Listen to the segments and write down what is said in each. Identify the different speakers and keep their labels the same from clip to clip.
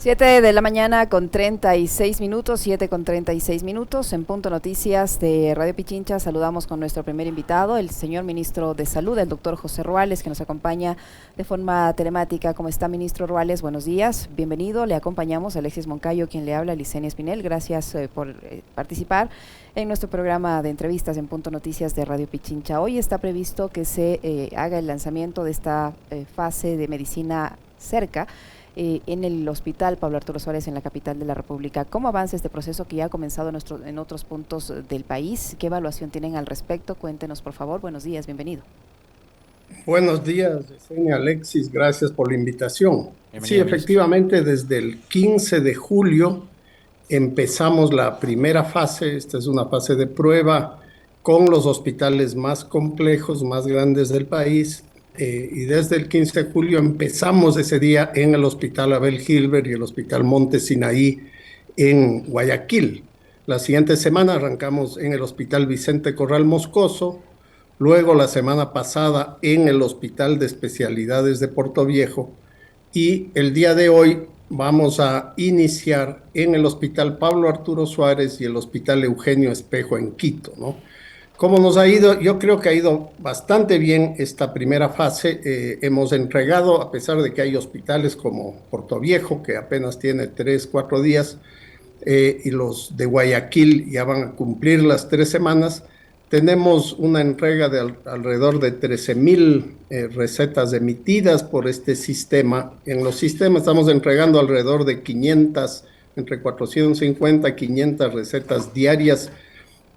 Speaker 1: 7 de la mañana con 36 minutos, 7 con 36 minutos, en Punto Noticias de Radio Pichincha. Saludamos con nuestro primer invitado, el señor ministro de Salud, el doctor José Ruales, que nos acompaña de forma telemática. ¿Cómo está, ministro Ruales? Buenos días, bienvenido. Le acompañamos Alexis Moncayo, quien le habla, Licenia Espinel. Gracias por participar en nuestro programa de entrevistas en Punto Noticias de Radio Pichincha. Hoy está previsto que se haga el lanzamiento de esta fase de medicina cerca en el Hospital Pablo Arturo Suárez en la capital de la República. ¿Cómo avanza este proceso que ya ha comenzado en otros puntos del país? ¿Qué evaluación tienen al respecto? Cuéntenos, por favor. Buenos días, bienvenido.
Speaker 2: Buenos días, Licenia, Alexis, gracias por la invitación.
Speaker 3: Bienvenido,
Speaker 2: sí, efectivamente, desde el 15 de julio empezamos la primera fase. Esta es una fase de prueba con los hospitales más complejos, más grandes del país. Y desde el 15 de julio empezamos ese día en el Hospital Abel Gilbert y el Hospital Monte Sinaí en Guayaquil. La siguiente semana arrancamos en el Hospital Vicente Corral Moscoso, luego la semana pasada en el Hospital de Especialidades de Portoviejo y el día de hoy vamos a iniciar en el Hospital Pablo Arturo Suárez y el Hospital Eugenio Espejo en Quito, ¿no? ¿Cómo nos ha ido? Yo creo que ha ido bastante bien esta primera fase. Hemos entregado, a pesar de que hay hospitales como Portoviejo, que apenas tiene 3, 4 días, y los de Guayaquil ya van a cumplir las 3 semanas, tenemos una entrega de alrededor de 13,000 recetas emitidas por este sistema. En los sistemas estamos entregando alrededor de 500, entre 450 y 500 recetas diarias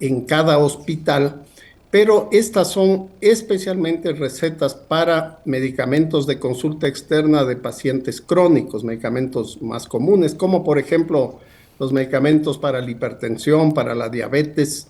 Speaker 2: en cada hospital, pero estas son especialmente recetas para medicamentos de consulta externa de pacientes crónicos, medicamentos más comunes, como por ejemplo los medicamentos para la hipertensión, para la diabetes,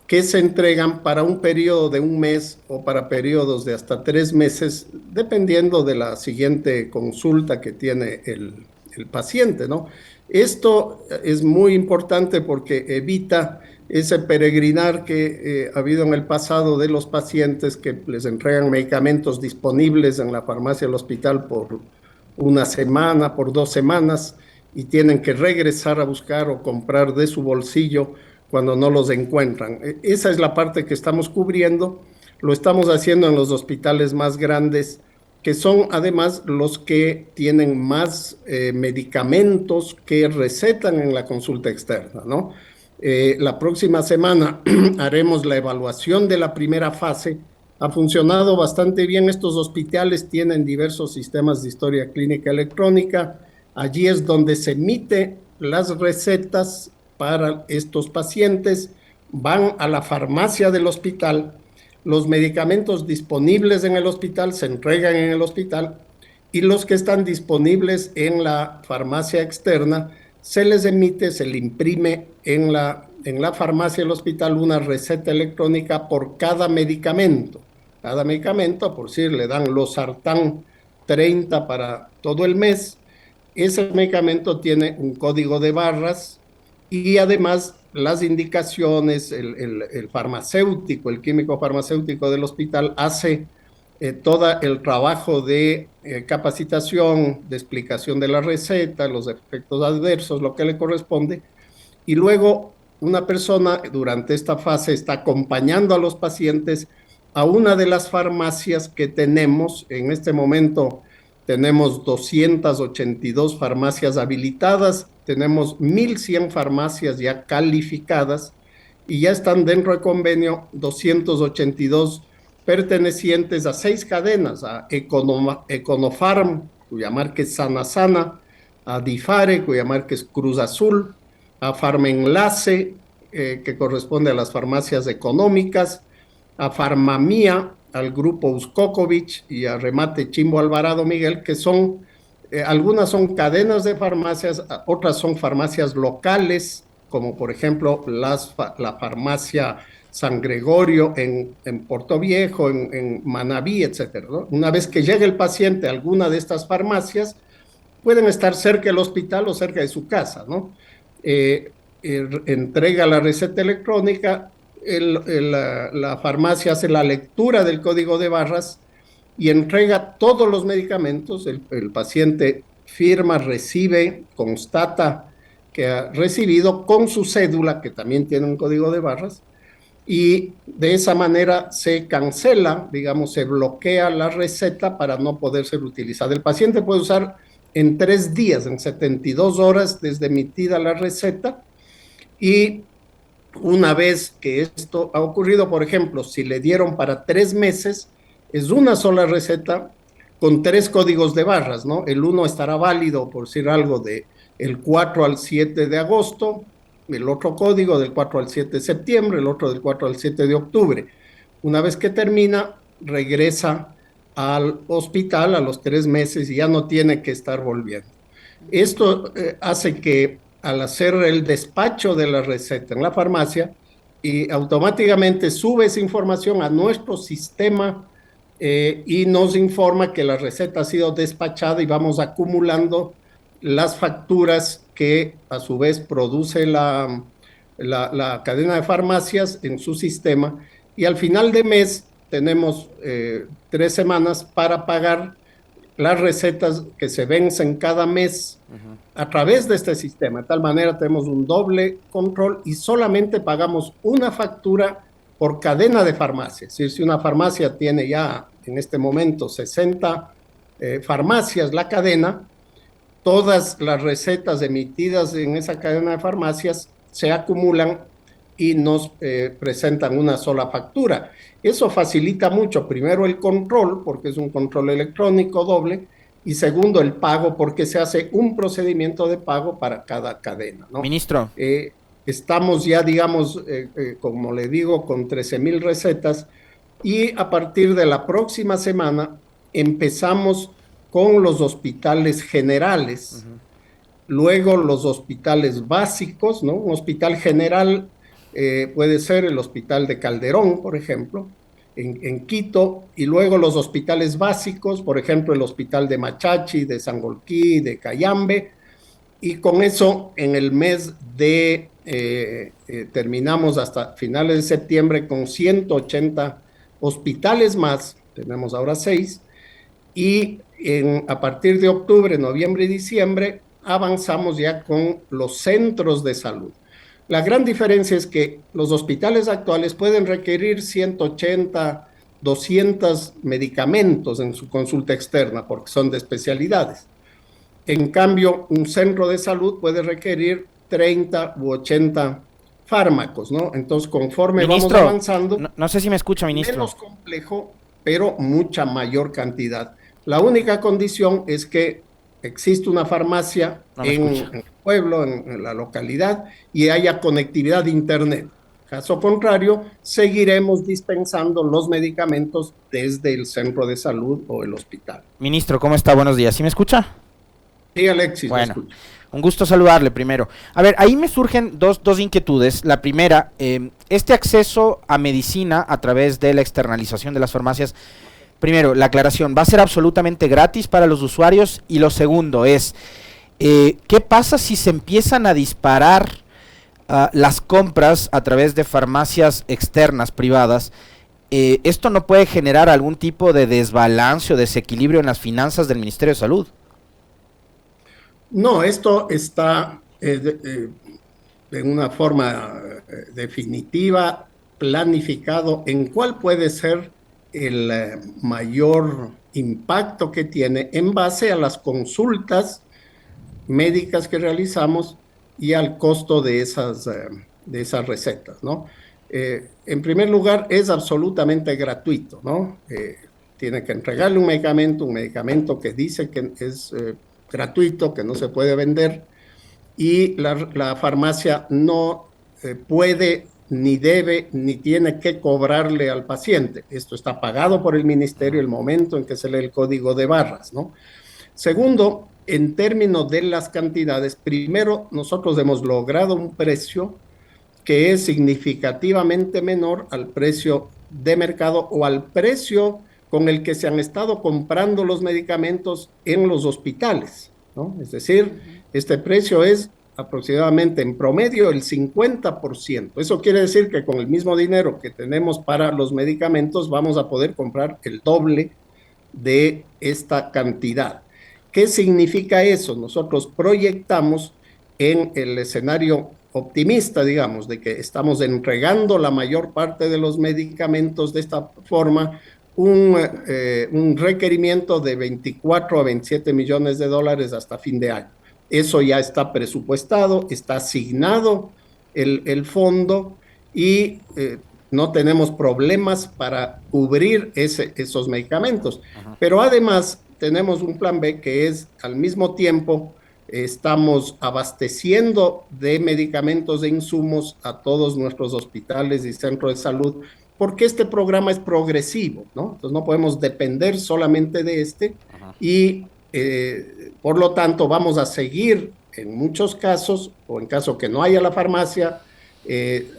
Speaker 2: que se entregan para un periodo de un mes o para periodos de hasta 3 meses, dependiendo de la siguiente consulta que tiene el paciente, ¿no? Esto es muy importante porque evita ese peregrinar que ha habido en el pasado de los pacientes que les entregan medicamentos disponibles en la farmacia del hospital por una semana, por 2 semanas, y tienen que regresar a buscar o comprar de su bolsillo cuando no los encuentran. Esa es la parte que estamos cubriendo. Lo estamos haciendo en los hospitales más grandes, que son además los que tienen más medicamentos que recetan en la consulta externa, ¿no? La próxima semana haremos la evaluación de la primera fase. Ha funcionado bastante bien. Estos hospitales tienen diversos sistemas de historia clínica electrónica. Allí es donde se emiten las recetas para estos pacientes. Van a la farmacia del hospital. Los medicamentos disponibles en el hospital se entregan en el hospital y los que están disponibles en la farmacia externa se les emite, se le imprime en la farmacia del hospital una receta electrónica por cada medicamento. Cada medicamento, por decir, le dan losartán 30 para todo el mes. Ese medicamento tiene un código de barras y además las indicaciones, el farmacéutico, el químico farmacéutico del hospital hace todo el trabajo de capacitación, de explicación de la receta, los efectos adversos, lo que le corresponde, y luego una persona durante esta fase está acompañando a los pacientes a una de las farmacias que tenemos. En este momento tenemos 282 farmacias habilitadas, tenemos 1,100 farmacias ya calificadas y ya están dentro del convenio 282 pertenecientes a 6 cadenas, a Econofarm, cuya marca es Sana Sana, a Difare, cuya marca es Cruz Azul, a Farmenlace, que corresponde a las farmacias económicas, a Farmamía, al grupo Uskokovic y a Remate Chimbo Alvarado Miguel, que son, algunas son cadenas de farmacias, otras son farmacias locales, como por ejemplo la farmacia San Gregorio en Portoviejo, en Manabí, etcétera, ¿no? Una vez que llegue el paciente a alguna de estas farmacias, pueden estar cerca del hospital o cerca de su casa, ¿no? Entrega la receta electrónica, la farmacia hace la lectura del código de barras y entrega todos los medicamentos. El paciente firma, recibe, constata que ha recibido con su cédula, que también tiene un código de barras, y de esa manera se cancela, digamos, se bloquea la receta para no poder ser utilizada. El paciente puede usar en 3 días, en 72 horas desde emitida la receta, y una vez que esto ha ocurrido, por ejemplo, si le dieron para 3 meses, es una sola receta con 3 códigos de barras, ¿no? El uno estará válido, por decir algo, de el 4 al 7 de agosto, el otro código del 4 al 7 de septiembre, el otro del 4 al 7 de octubre. Una vez que termina, regresa al hospital a los 3 meses y ya no tiene que estar volviendo. Esto hace que al hacer el despacho de la receta en la farmacia, y automáticamente sube esa información a nuestro sistema y nos informa que la receta ha sido despachada y vamos acumulando las facturas que a su vez produce la cadena de farmacias en su sistema, y al final de mes tenemos 3 semanas para pagar las recetas que se vencen cada mes a través de este sistema. De tal manera tenemos un doble control y solamente pagamos una factura por cadena de farmacias. Es decir, si una farmacia tiene ya en este momento 60 farmacias la cadena, todas las recetas emitidas en esa cadena de farmacias se acumulan y nos presentan una sola factura. Eso facilita mucho, primero el control, porque es un control electrónico doble, y segundo el pago, porque se hace un procedimiento de pago para cada cadena, ¿no?
Speaker 3: Ministro.
Speaker 2: Estamos ya, digamos, como le digo, con 13,000 recetas, y a partir de la próxima semana empezamos con los hospitales generales, luego los hospitales básicos, ¿no? Un hospital general puede ser el hospital de Calderón, por ejemplo, en Quito, y luego los hospitales básicos, por ejemplo, el hospital de Machachi, de Sangolquí, de Cayambe, y con eso en el mes de, terminamos hasta finales de septiembre con 180 hospitales más, tenemos ahora 6, y a partir de octubre, noviembre y diciembre avanzamos ya con los centros de salud. La gran diferencia es que los hospitales actuales pueden requerir 180, 200 medicamentos en su consulta externa porque son de especialidades. En cambio, un centro de salud puede requerir 30 u 80 fármacos, ¿no? Entonces, conforme
Speaker 3: Ministro,
Speaker 2: vamos avanzando,
Speaker 3: no sé si me escucha, ministro.
Speaker 2: Menos complejo, pero mucha mayor cantidad. La única condición es que existe una farmacia en el pueblo, en la localidad, y haya conectividad de internet. Caso contrario, seguiremos dispensando los medicamentos desde el centro de salud o el hospital.
Speaker 3: Ministro, ¿cómo está? Buenos días. ¿Sí me escucha?
Speaker 2: Sí, Alexis,
Speaker 3: bueno, un gusto saludarle primero. A ver, ahí me surgen dos inquietudes. La primera, este acceso a medicina a través de la externalización de las farmacias. Primero, la aclaración, ¿va a ser absolutamente gratis para los usuarios? Y lo segundo es, ¿qué pasa si se empiezan a disparar las compras a través de farmacias externas, privadas? ¿Esto no puede generar algún tipo de desbalance o desequilibrio en las finanzas del Ministerio de Salud?
Speaker 2: No, esto está de una forma definitiva, planificado en cuál puede ser el mayor impacto que tiene en base a las consultas médicas que realizamos y al costo de esas recetas, ¿no? En primer lugar, es absolutamente gratuito, ¿no? Tiene que entregarle un medicamento que dice que es gratuito, que no se puede vender, y la farmacia no puede, ni debe, ni tiene que cobrarle al paciente. Esto está pagado por el ministerio el momento en que se lee el código de barras, ¿no? Segundo, en términos de las cantidades, primero, nosotros hemos logrado un precio que es significativamente menor al precio de mercado o al precio con el que se han estado comprando los medicamentos en los hospitales, ¿no? Es decir, este precio es aproximadamente en promedio el 50%. Eso quiere decir que con el mismo dinero que tenemos para los medicamentos vamos a poder comprar el doble de esta cantidad, ¿Qué significa eso? Nosotros proyectamos en el escenario optimista, digamos, de que estamos entregando la mayor parte de los medicamentos de esta forma, un requerimiento de 24 a 27 millones de dólares hasta fin de año. Eso ya está presupuestado, está asignado el fondo y no tenemos problemas para cubrir esos medicamentos. Pero además tenemos un plan B que es al mismo tiempo estamos abasteciendo de medicamentos e insumos a todos nuestros hospitales y centros de salud, porque este programa es progresivo, ¿no? Entonces no podemos depender solamente de y por lo tanto vamos a seguir en muchos casos, o en caso que no haya la farmacia,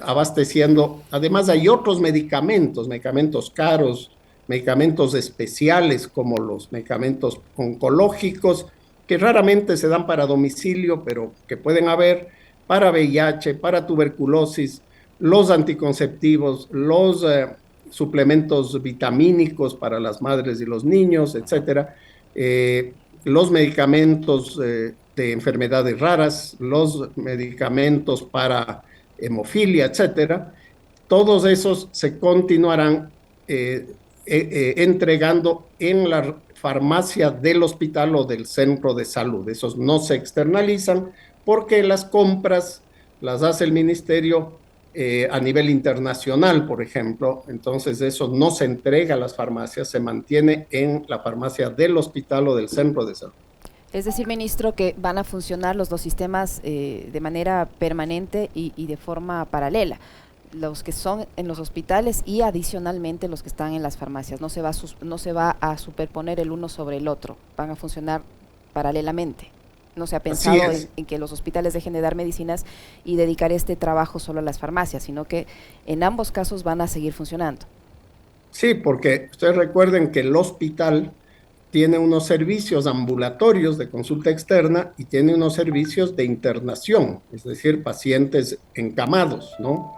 Speaker 2: abasteciendo. Además hay otros medicamentos caros, medicamentos especiales como los medicamentos oncológicos, que raramente se dan para domicilio, pero que pueden haber para VIH, para tuberculosis, los anticonceptivos, los suplementos vitamínicos para las madres y los niños, etcétera, los medicamentos de enfermedades raras, los medicamentos para hemofilia, etcétera. Todos esos se continuarán entregando en la farmacia del hospital o del centro de salud. Esos no se externalizan porque las compras las hace el ministerio a nivel internacional, por ejemplo. Entonces eso no se entrega a las farmacias, se mantiene en la farmacia del hospital o del centro de salud.
Speaker 1: Es decir, ministro, que van a funcionar los dos sistemas de manera permanente y de forma paralela, los que son en los hospitales y adicionalmente los que están en las farmacias. No se va a superponer el uno sobre el otro, van a funcionar paralelamente. No se ha pensado en que los hospitales dejen de dar medicinas y dedicar este trabajo solo a las farmacias, sino que en ambos casos van a seguir funcionando.
Speaker 2: Sí, porque ustedes recuerden que el hospital tiene unos servicios ambulatorios de consulta externa y tiene unos servicios de internación, es decir, pacientes encamados, ¿no?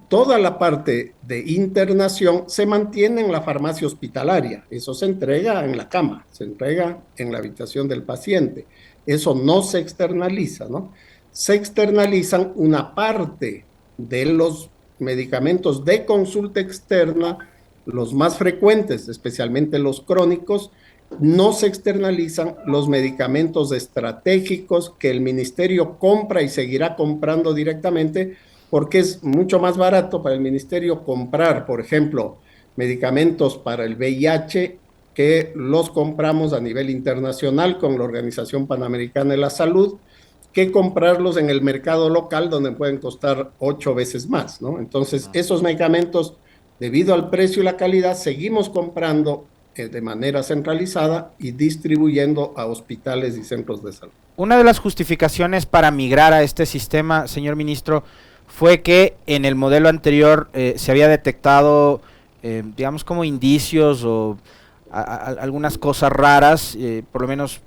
Speaker 2: Toda la parte de internación se mantiene en la farmacia hospitalaria, eso se entrega en la cama, se entrega en la habitación del paciente, eso no se externaliza, ¿no? Se externalizan una parte de los medicamentos de consulta externa, los más frecuentes, especialmente los crónicos. No se externalizan los medicamentos estratégicos que el ministerio compra y seguirá comprando directamente, porque es mucho más barato para el ministerio comprar, por ejemplo, medicamentos para el VIH que los compramos a nivel internacional con la Organización Panamericana de la Salud, que comprarlos en el mercado local donde pueden costar 8 veces más, ¿no? Entonces, esos medicamentos, debido al precio y la calidad, seguimos comprando de manera centralizada y distribuyendo a hospitales y centros de salud.
Speaker 3: Una de las justificaciones para migrar a este sistema, señor ministro, fue que en el modelo anterior se había detectado, digamos, como indicios o algunas cosas raras, por lo menos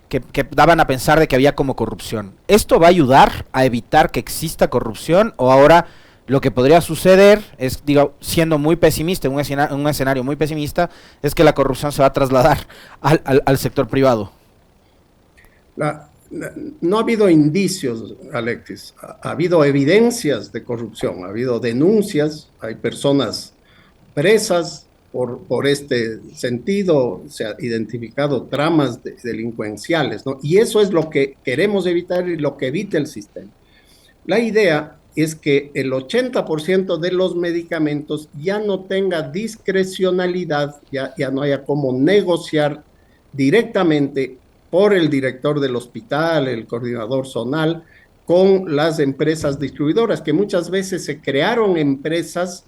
Speaker 3: que daban a pensar de que había como corrupción. ¿Esto va a ayudar a evitar que exista corrupción o ahora lo que podría suceder es, digo, siendo muy pesimista, un escenario muy pesimista, es que la corrupción se va a trasladar al sector privado?
Speaker 2: No ha habido indicios, Alexis, ha habido evidencias de corrupción, ha habido denuncias, hay personas presas por este sentido, se han identificado tramas delincuenciales, ¿no? Y eso es lo que queremos evitar y lo que evita el sistema. La idea es que el 80% de los medicamentos ya no tenga discrecionalidad, ya no haya como negociar directamente por el director del hospital, el coordinador zonal, con las empresas distribuidoras, que muchas veces se crearon empresas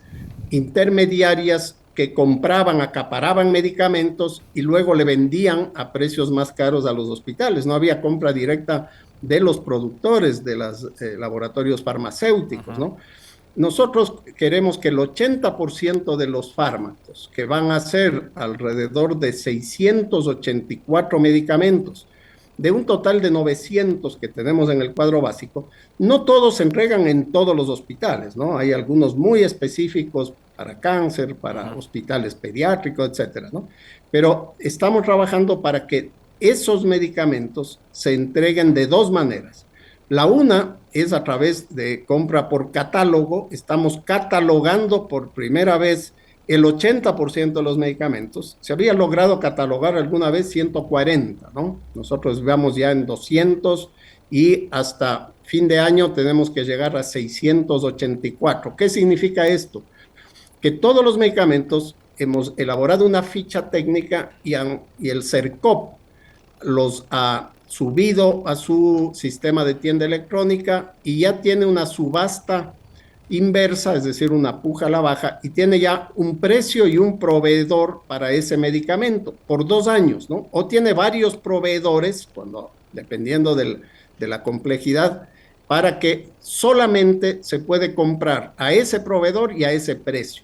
Speaker 2: intermediarias que compraban, acaparaban medicamentos y luego le vendían a precios más caros a los hospitales. No había compra directa de los productores, de los laboratorios farmacéuticos, ¿no? Nosotros queremos que el 80% de los fármacos, que van a ser alrededor de 684 medicamentos, de un total de 900 que tenemos en el cuadro básico, no todos se entregan en todos los hospitales, ¿no? Hay algunos muy específicos para cáncer, para hospitales pediátricos, etcétera, ¿no? Pero estamos trabajando para que esos medicamentos se entreguen de dos maneras. La una es a través de compra por catálogo. Estamos catalogando por primera vez el 80% de los medicamentos. Se había logrado catalogar alguna vez 140, ¿no? Nosotros vamos ya en 200 y hasta fin de año tenemos que llegar a 684. ¿Qué significa esto? Que todos los medicamentos hemos elaborado una ficha técnica y el CERCOP los ha subido a su sistema de tienda electrónica y ya tiene una subasta inversa, es decir, una puja a la baja, y tiene ya un precio y un proveedor para ese medicamento por 2 años, ¿no? O tiene varios proveedores, dependiendo de la complejidad, para que solamente se puede comprar a ese proveedor y a ese precio.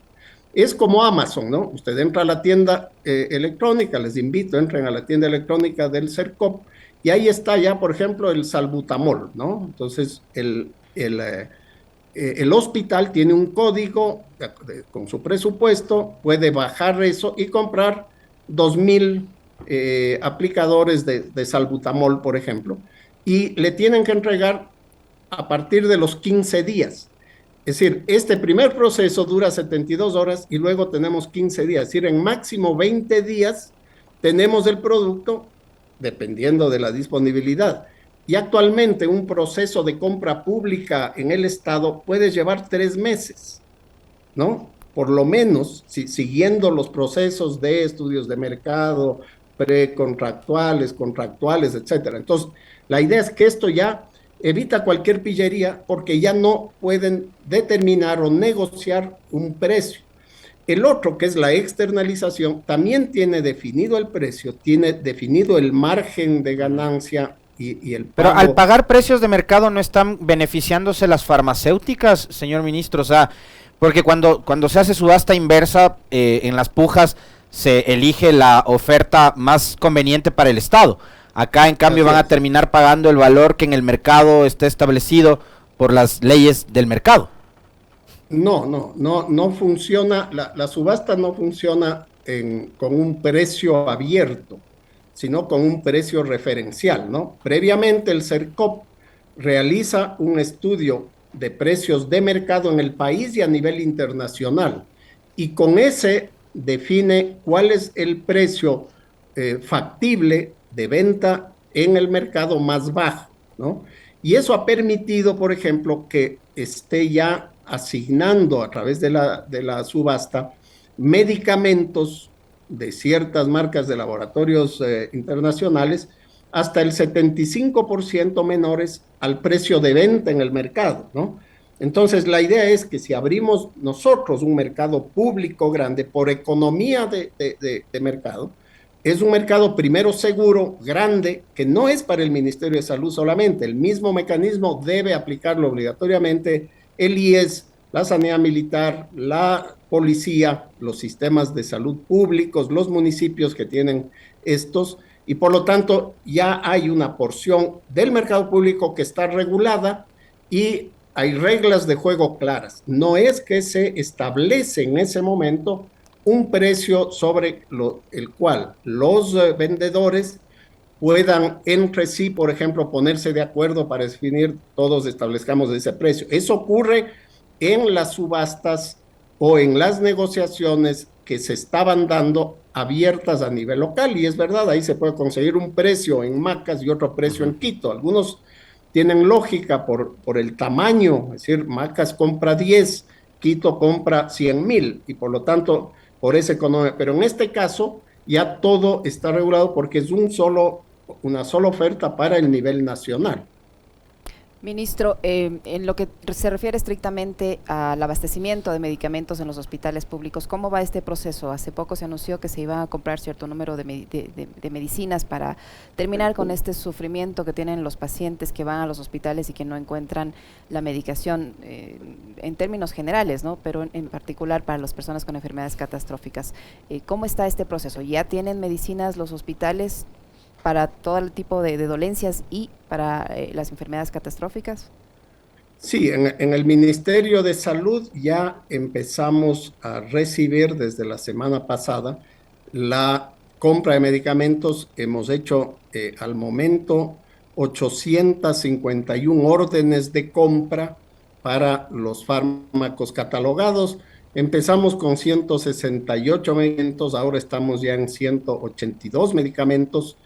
Speaker 2: Es como Amazon, ¿no? Usted entra a la tienda electrónica, les invito, entren a la tienda electrónica del CERCOP, y ahí está ya, por ejemplo, el salbutamol, ¿no? Entonces, el hospital tiene un código con su presupuesto, puede bajar eso y comprar 2,000 aplicadores de salbutamol, por ejemplo, y le tienen que entregar a partir de los 15 días. Es decir, este primer proceso dura 72 horas y luego tenemos 15 días. Es decir, en máximo 20 días tenemos el producto, dependiendo de la disponibilidad. Y actualmente un proceso de compra pública en el Estado puede llevar 3 meses, ¿no? Por lo menos, siguiendo los procesos de estudios de mercado, precontractuales, contractuales, etcétera. Entonces, la idea es que esto ya evita cualquier pillería porque ya no pueden determinar o negociar un precio. El otro, que es la externalización, también tiene definido el precio, tiene definido el margen de ganancia y el pago.
Speaker 3: Pero al pagar precios de mercado, ¿no están beneficiándose las farmacéuticas, señor ministro? O sea, porque cuando se hace subasta inversa en las pujas, se elige la oferta más conveniente para el Estado. Acá, en cambio, van a terminar pagando el valor que en el mercado esté establecido por las leyes del mercado.
Speaker 2: No funciona, la subasta no funciona con un precio abierto, sino con un precio referencial, ¿no? Previamente el CERCOP realiza un estudio de precios de mercado en el país y a nivel internacional, y con ese define cuál es el precio factible de venta en el mercado más bajo, ¿no? Y eso ha permitido, por ejemplo, que esté ya asignando a través de la subasta medicamentos de ciertas marcas de laboratorios internacionales hasta el 75% menores al precio de venta en el mercado, ¿no? Entonces, la idea es que si abrimos nosotros un mercado público grande por economía de mercado, es un mercado primero seguro, grande, que no es para el Ministerio de Salud solamente. El mismo mecanismo debe aplicarlo obligatoriamente el IES, la Sanidad Militar, la Policía, los sistemas de salud públicos, los municipios que tienen estos, y por lo tanto ya hay una porción del mercado público que está regulada y hay reglas de juego claras. No es que se establece en ese momento un precio sobre el cual los vendedores puedan entre sí, por ejemplo, ponerse de acuerdo para definir, todos establezcamos ese precio. Eso ocurre en las subastas o en las negociaciones que se estaban dando abiertas a nivel local, y es verdad, ahí se puede conseguir un precio en Macas y otro precio en Quito. Algunos tienen lógica por el tamaño, es decir, Macas compra 10, Quito compra 100,000, y por lo tanto, por esa economía. Pero en este caso, ya todo está regulado porque es una sola oferta para el nivel nacional.
Speaker 1: Ministro, en lo que se refiere estrictamente al abastecimiento de medicamentos en los hospitales públicos, ¿cómo va este proceso? Hace poco se anunció que se iba a comprar cierto número de medicinas para terminar con este sufrimiento que tienen los pacientes que van a los hospitales y que no encuentran la medicación en términos generales, ¿no? Pero en particular para las personas con enfermedades catastróficas. ¿Cómo está este proceso? ¿Ya tienen medicinas los hospitales para todo el tipo de dolencias y para las enfermedades catastróficas?
Speaker 2: Sí, en el Ministerio de Salud ya empezamos a recibir desde la semana pasada la compra de medicamentos, hemos hecho al momento 851 órdenes de compra para los fármacos catalogados. Empezamos con 168 medicamentos, ahora estamos ya en 182 medicamentos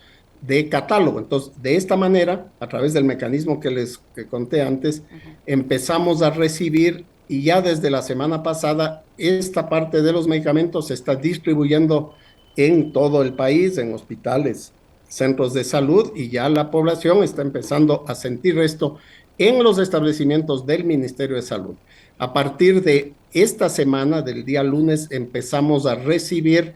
Speaker 2: de catálogo. Entonces, de esta manera, a través del mecanismo que les conté antes, empezamos a recibir, y ya desde la semana pasada, esta parte de los medicamentos se está distribuyendo en todo el país, en hospitales, centros de salud, y ya la población está empezando a sentir esto en los establecimientos del Ministerio de Salud. A partir de esta semana, del día lunes, empezamos a recibir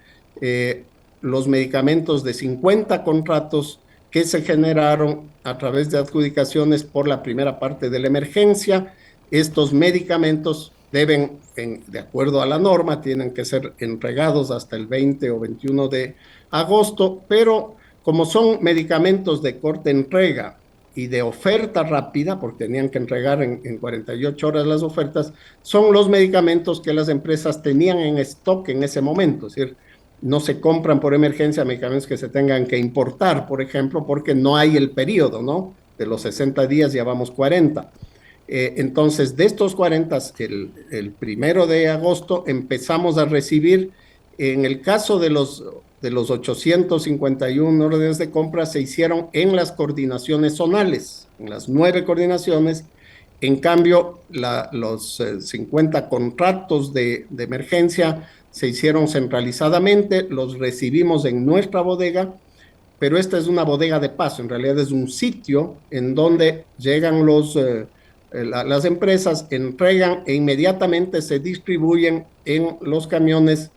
Speaker 2: los medicamentos de 50 contratos que se generaron a través de adjudicaciones por la primera parte de la emergencia. Estos medicamentos deben, de acuerdo a la norma, tienen que ser entregados hasta el 20 o 21 de agosto, pero como son medicamentos de corta entrega y de oferta rápida, porque tenían que entregar en 48 horas las ofertas, son los medicamentos que las empresas tenían en stock en ese momento. Es decir, no se compran por emergencia medicamentos que se tengan que importar, por ejemplo, porque no hay el periodo, ¿no? De los 60 días ya vamos 40. Entonces, de estos 40, el 1 de agosto empezamos a recibir, en el caso de los 851 órdenes de compra, se hicieron en las coordinaciones zonales, en las 9 coordinaciones. En cambio, los 50 contratos de emergencia se hicieron centralizadamente, los recibimos en nuestra bodega, pero esta es una bodega de paso, en realidad es un sitio en donde llegan las empresas, entregan e inmediatamente se distribuyen en los camiones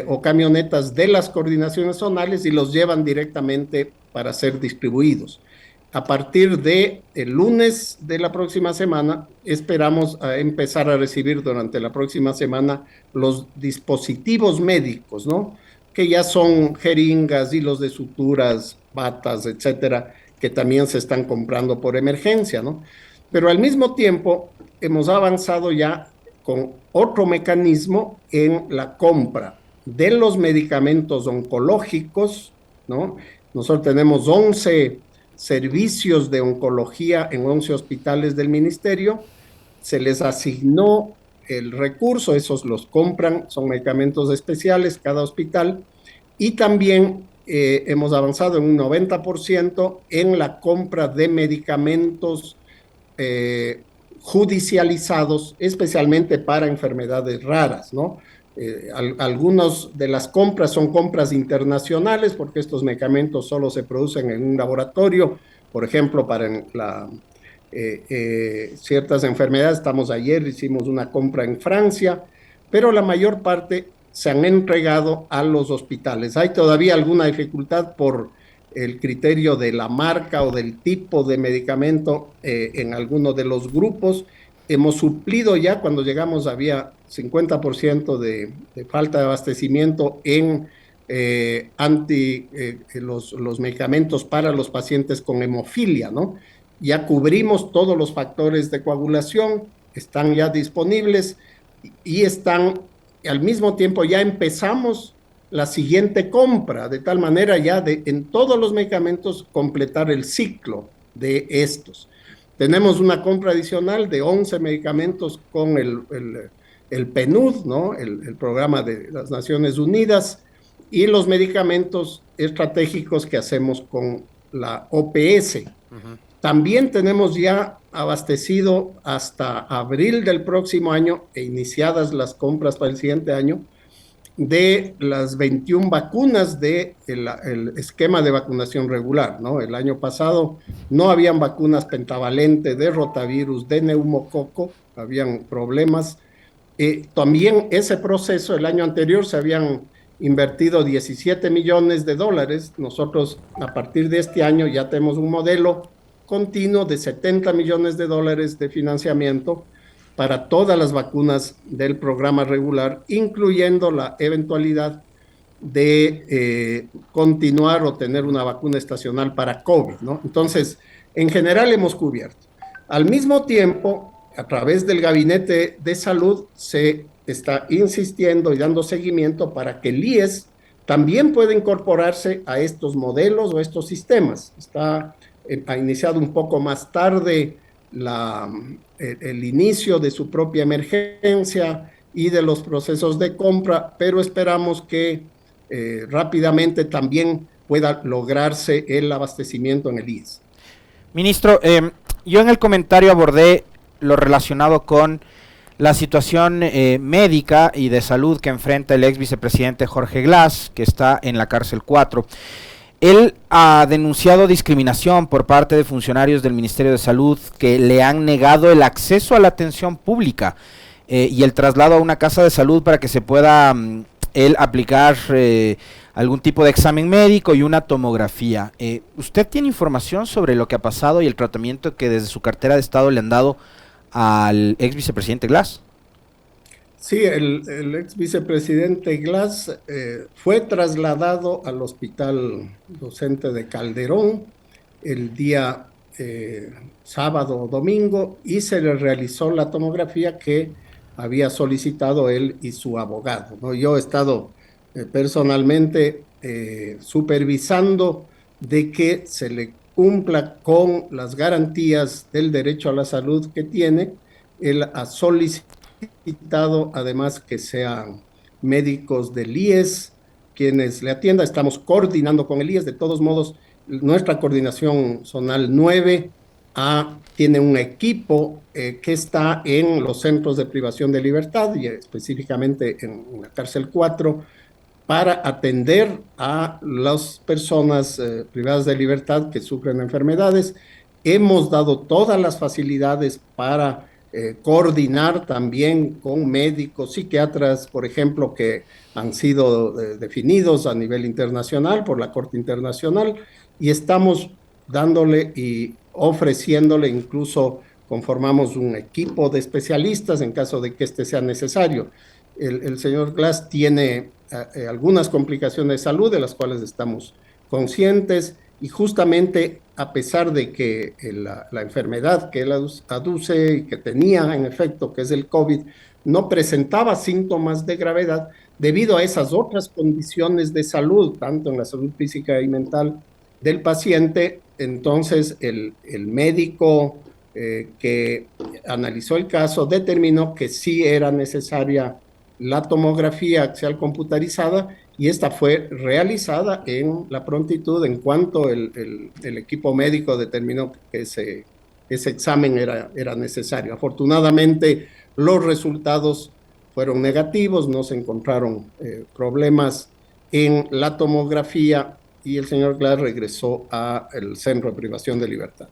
Speaker 2: o camionetas de las coordinaciones zonales y los llevan directamente para ser distribuidos. A partir del lunes de la próxima semana, esperamos empezar a recibir durante la próxima semana los dispositivos médicos, ¿no? Que ya son jeringas, hilos de suturas, batas, etcétera, que también se están comprando por emergencia, ¿no? Pero al mismo tiempo hemos avanzado ya con otro mecanismo en la compra de los medicamentos oncológicos, ¿no? Nosotros tenemos 11 servicios de oncología en 11 hospitales del ministerio, se les asignó el recurso, esos los compran, son medicamentos especiales cada hospital, y también hemos avanzado en un 90% en la compra de medicamentos judicializados, especialmente para enfermedades raras, ¿no? Algunas de las compras son compras internacionales, porque estos medicamentos solo se producen en un laboratorio, por ejemplo, para ciertas enfermedades. Ayer hicimos una compra en Francia, pero la mayor parte se han entregado a los hospitales. Hay todavía alguna dificultad por el criterio de la marca o del tipo de medicamento en alguno de los grupos. Hemos suplido ya, cuando llegamos había 50% de falta de abastecimiento en los medicamentos para los pacientes con hemofilia, ¿no? Ya cubrimos todos los factores de coagulación, están ya disponibles y están, al mismo tiempo ya empezamos la siguiente compra, de tal manera ya en todos los medicamentos completar el ciclo de estos. Tenemos una compra adicional de 11 medicamentos con el PNUD, ¿no? El programa de las Naciones Unidas, y los medicamentos estratégicos que hacemos con la OPS. Uh-huh. También tenemos ya abastecido hasta abril del próximo año e iniciadas las compras para el siguiente año de las 21 vacunas del esquema de vacunación regular, ¿no? El año pasado no habían vacunas pentavalente de rotavirus, de neumococo, habían problemas. También ese proceso, el año anterior se habían invertido $17 millones. Nosotros a partir de este año ya tenemos un modelo continuo de $70 millones de financiamiento para todas las vacunas del programa regular, incluyendo la eventualidad de continuar o tener una vacuna estacional para COVID, ¿no? Entonces, en general hemos cubierto. Al mismo tiempo, a través del Gabinete de Salud, se está insistiendo y dando seguimiento para que el IES también puede incorporarse a estos modelos o estos sistemas. Ha iniciado un poco más tarde el inicio de su propia emergencia y de los procesos de compra, pero esperamos que rápidamente también pueda lograrse el abastecimiento en el IES.
Speaker 3: Ministro, yo en el comentario abordé lo relacionado con la situación médica y de salud que enfrenta el ex vicepresidente Jorge Glas, que está en la cárcel 4. Él ha denunciado discriminación por parte de funcionarios del Ministerio de Salud que le han negado el acceso a la atención pública y el traslado a una casa de salud para que se pueda él aplicar algún tipo de examen médico y una tomografía. ¿Usted tiene información sobre lo que ha pasado y el tratamiento que desde su cartera de Estado le han dado al ex vicepresidente Glas?
Speaker 2: Sí, el ex vicepresidente Glas fue trasladado al hospital docente de Calderón el día sábado o domingo y se le realizó la tomografía que había solicitado él y su abogado, ¿no? Yo he estado personalmente supervisando de que se le cumpla con las garantías del derecho a la salud que tiene. Él ha solicitado además que sean médicos del IES quienes le atiendan. Estamos coordinando con el IES. De todos modos, nuestra coordinación zonal 9 tiene un equipo que está en los centros de privación de libertad y específicamente en la cárcel 4 para atender a las personas privadas de libertad que sufren enfermedades. Hemos dado todas las facilidades para coordinar también con médicos, psiquiatras, por ejemplo, que han sido definidos a nivel internacional por la Corte Internacional, y estamos dándole y ofreciéndole, incluso conformamos un equipo de especialistas en caso de que este sea necesario. El señor Glas tiene algunas complicaciones de salud de las cuales estamos conscientes, y justamente a pesar de que la enfermedad que él aduce y que tenía en efecto, que es el COVID, no presentaba síntomas de gravedad debido a esas otras condiciones de salud, tanto en la salud física y mental del paciente. Entonces el médico que analizó el caso determinó que sí era necesaria la tomografía axial computarizada, y esta fue realizada en la prontitud en cuanto el equipo médico determinó que ese examen era necesario. Afortunadamente los resultados fueron negativos, no se encontraron problemas en la tomografía y el señor Glas regresó al centro de privación de libertad.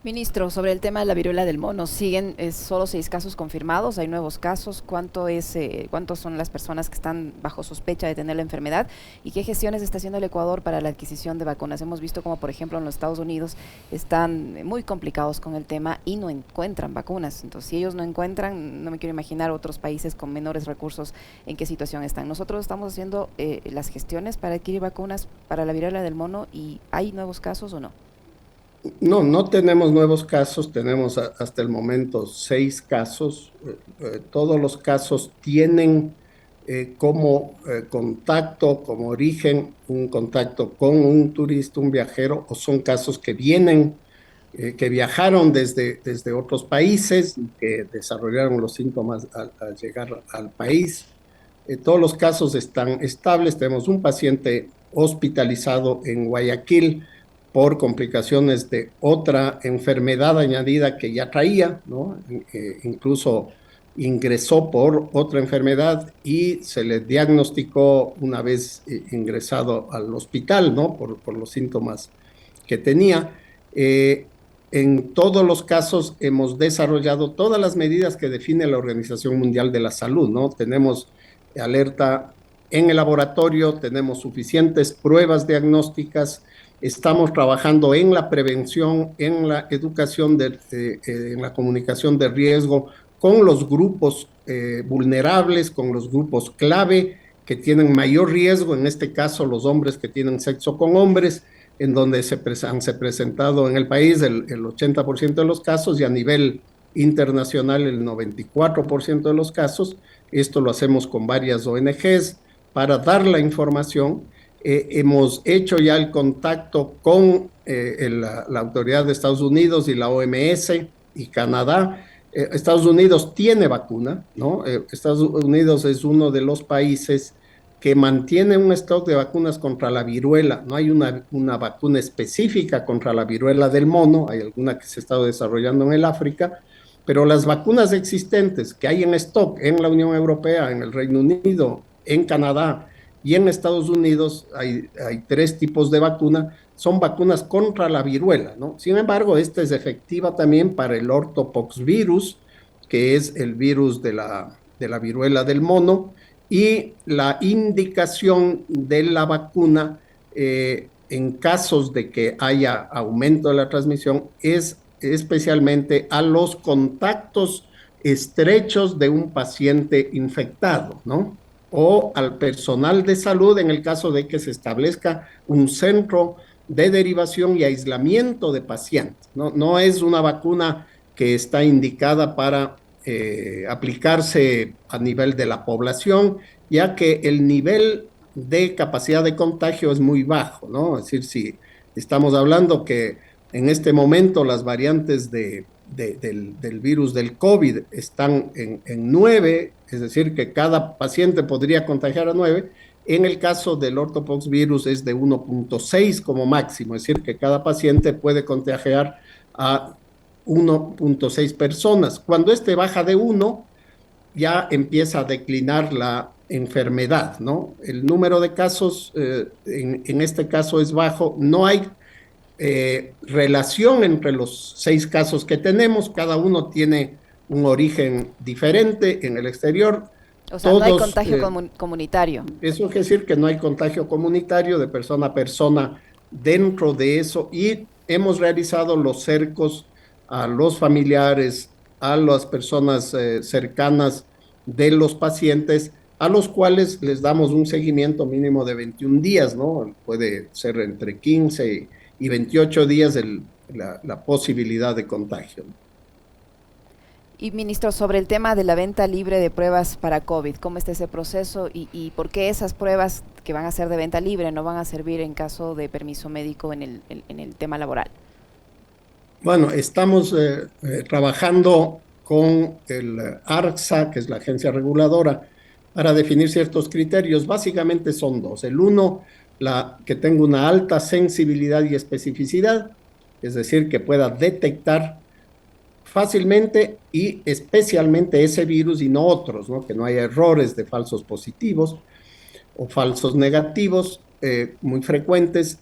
Speaker 1: Ministro, sobre el tema de la viruela del mono, siguen solo 6 casos confirmados, hay nuevos casos. ¿Cuántos son las personas que están bajo sospecha de tener la enfermedad y qué gestiones está haciendo el Ecuador para la adquisición de vacunas? Hemos visto como, por ejemplo, en los Estados Unidos están muy complicados con el tema y no encuentran vacunas. Entonces, si ellos no encuentran, no me quiero imaginar otros países con menores recursos en qué situación están. Nosotros estamos haciendo las gestiones para adquirir vacunas para la viruela del mono, ¿y hay nuevos casos o no?
Speaker 2: No tenemos nuevos casos, tenemos hasta el momento 6 casos. Todos los casos tienen como contacto, como origen, un contacto con un turista, un viajero, o son casos que que viajaron desde otros países y que desarrollaron los síntomas al llegar al país. Todos los casos están estables. Tenemos un paciente hospitalizado en Guayaquil por complicaciones de otra enfermedad añadida que ya traía, ¿no? Incluso ingresó por otra enfermedad y se le diagnosticó una vez ingresado al hospital, ¿no? Por los síntomas que tenía. En todos los casos hemos desarrollado todas las medidas que define la Organización Mundial de la Salud, ¿no? Tenemos alerta en el laboratorio, tenemos suficientes pruebas diagnósticas. Estamos trabajando en la prevención, en la educación, en la comunicación de riesgo con los grupos vulnerables, con los grupos clave que tienen mayor riesgo, en este caso los hombres que tienen sexo con hombres, en donde se han presentado en el país el 80% de los casos y a nivel internacional el 94% de los casos. Esto lo hacemos con varias ONGs. para dar la información. Hemos hecho ya el contacto con la autoridad de Estados Unidos y la OMS y Canadá. Estados Unidos tiene vacuna, ¿no? Estados Unidos es uno de los países que mantiene un stock de vacunas contra la viruela. No hay una vacuna específica contra la viruela del mono, hay alguna que se está desarrollando en el África, pero las vacunas existentes que hay en stock en la Unión Europea, en el Reino Unido, en Canadá y en Estados Unidos, hay 3 tipos de vacuna, son vacunas contra la viruela, ¿no? Sin embargo, esta es efectiva también para el ortopoxvirus, que es el virus de la viruela del mono, y la indicación de la vacuna en casos de que haya aumento de la transmisión es especialmente a los contactos estrechos de un paciente infectado, ¿no? O al personal de salud en el caso de que se establezca un centro de derivación y aislamiento de pacientes. No es una vacuna que está indicada para aplicarse a nivel de la población, ya que el nivel de capacidad de contagio es muy bajo, ¿no? Es decir, si estamos hablando que en este momento las variantes del virus del COVID están en 9, es decir, que cada paciente podría contagiar a 9. En el caso del ortopoxvirus es de 1.6 como máximo, es decir, que cada paciente puede contagiar a 1.6 personas. Cuando este baja de 1, ya empieza a declinar la enfermedad, ¿no? El número de casos en este caso es bajo, no hay relación entre los 6 casos que tenemos, cada uno tiene un origen diferente en el exterior.
Speaker 1: O sea, todos, no hay contagio comunitario.
Speaker 2: Eso quiere decir que no hay contagio comunitario de persona a persona dentro de eso, y hemos realizado los cercos a los familiares, a las personas cercanas de los pacientes, a los cuales les damos un seguimiento mínimo de 21 días, ¿no? Puede ser entre 15 y 28 días la posibilidad de contagio.
Speaker 1: Y ministro, sobre el tema de la venta libre de pruebas para COVID, ¿cómo está ese proceso y por qué esas pruebas que van a ser de venta libre no van a servir en caso de permiso médico en el tema laboral?
Speaker 2: Bueno, estamos trabajando con el ARCSA, que es la agencia reguladora, para definir ciertos criterios. Básicamente son 2. El uno, que tenga una alta sensibilidad y especificidad, es decir, que pueda detectar fácilmente y especialmente ese virus y no otros, ¿no? Que no haya errores de falsos positivos o falsos negativos muy frecuentes.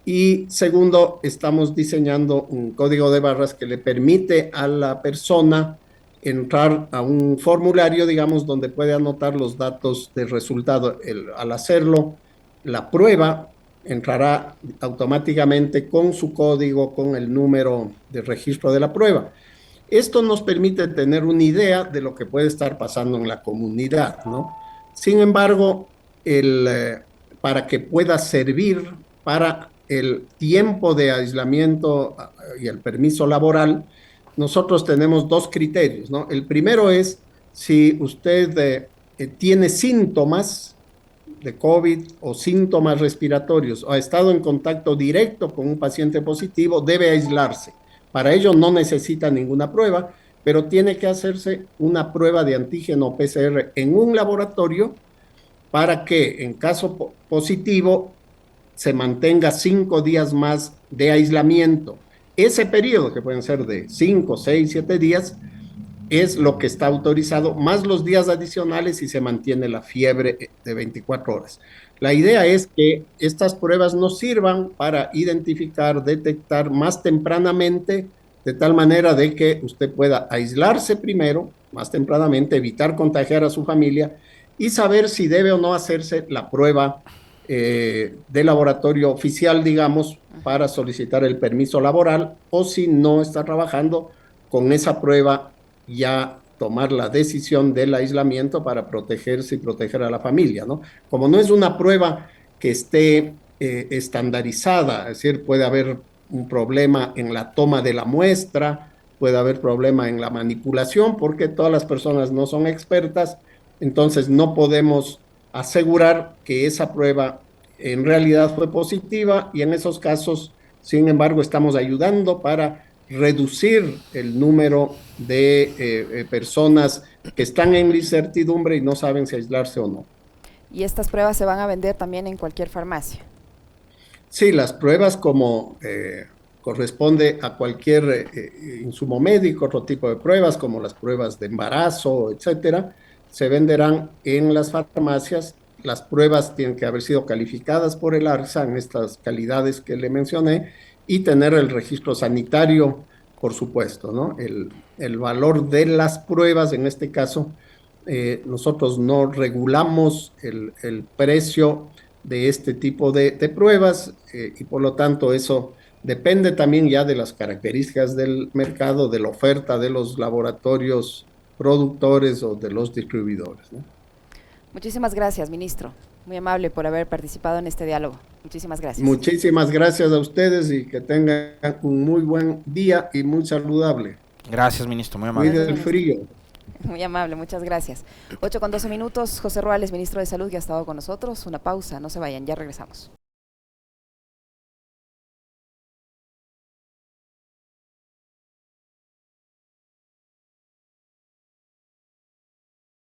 Speaker 2: Y segundo, estamos diseñando un código de barras que le permite a la persona entrar a un formulario, digamos, donde puede anotar los datos del resultado. Al hacerlo, la prueba entrará automáticamente con su código, con el número de registro de la prueba. Esto nos permite tener una idea de lo que puede estar pasando en la comunidad, ¿no? Sin embargo, para que pueda servir para el tiempo de aislamiento y el permiso laboral, nosotros tenemos 2 criterios, ¿no? El primero es si usted tiene síntomas de COVID o síntomas respiratorios o ha estado en contacto directo con un paciente positivo, debe aislarse. Para ello no necesita ninguna prueba, pero tiene que hacerse una prueba de antígeno PCR en un laboratorio para que en caso positivo se mantenga 5 días más de aislamiento. Ese periodo, que pueden ser de 5, 6, 7 días, es lo que está autorizado, más los días adicionales si se mantiene la fiebre de 24 horas. La idea es que estas pruebas nos sirvan para identificar, detectar más tempranamente, de tal manera de que usted pueda aislarse primero, más tempranamente, evitar contagiar a su familia y saber si debe o no hacerse la prueba de laboratorio oficial, digamos, para solicitar el permiso laboral, o si no está trabajando con esa prueba, ya tomar la decisión del aislamiento para protegerse y proteger a la familia, ¿no? Como no es una prueba que esté estandarizada, es decir, puede haber un problema en la toma de la muestra, puede haber problema en la manipulación, porque todas las personas no son expertas, entonces no podemos asegurar que esa prueba en realidad fue positiva, y en esos casos, sin embargo, estamos ayudando para reducir el número de personas que están en incertidumbre y no saben si aislarse o no.
Speaker 1: ¿Y estas pruebas se van a vender también en cualquier farmacia?
Speaker 2: Sí, las pruebas como corresponde a cualquier insumo médico, otro tipo de pruebas como las pruebas de embarazo, etcétera, se venderán en las farmacias. Las pruebas tienen que haber sido calificadas por el ARSA en estas calidades que le mencioné y tener el registro sanitario, por supuesto, ¿no? El valor de las pruebas, en este caso, nosotros no regulamos el precio de este tipo de pruebas, y por lo tanto eso depende también ya de las características del mercado, de la oferta de los laboratorios productores o de los distribuidores, ¿no?
Speaker 1: Muchísimas gracias, ministro. Muy amable por haber participado en este diálogo. Muchísimas gracias.
Speaker 2: Muchísimas gracias a ustedes y que tengan un muy buen día y muy saludable.
Speaker 3: Gracias, ministro, muy amable.
Speaker 2: Cuide el frío.
Speaker 1: Muy amable, muchas gracias. 8:12 minutos, José Ruales, ministro de Salud, que ha estado con nosotros. Una pausa, no se vayan, ya regresamos.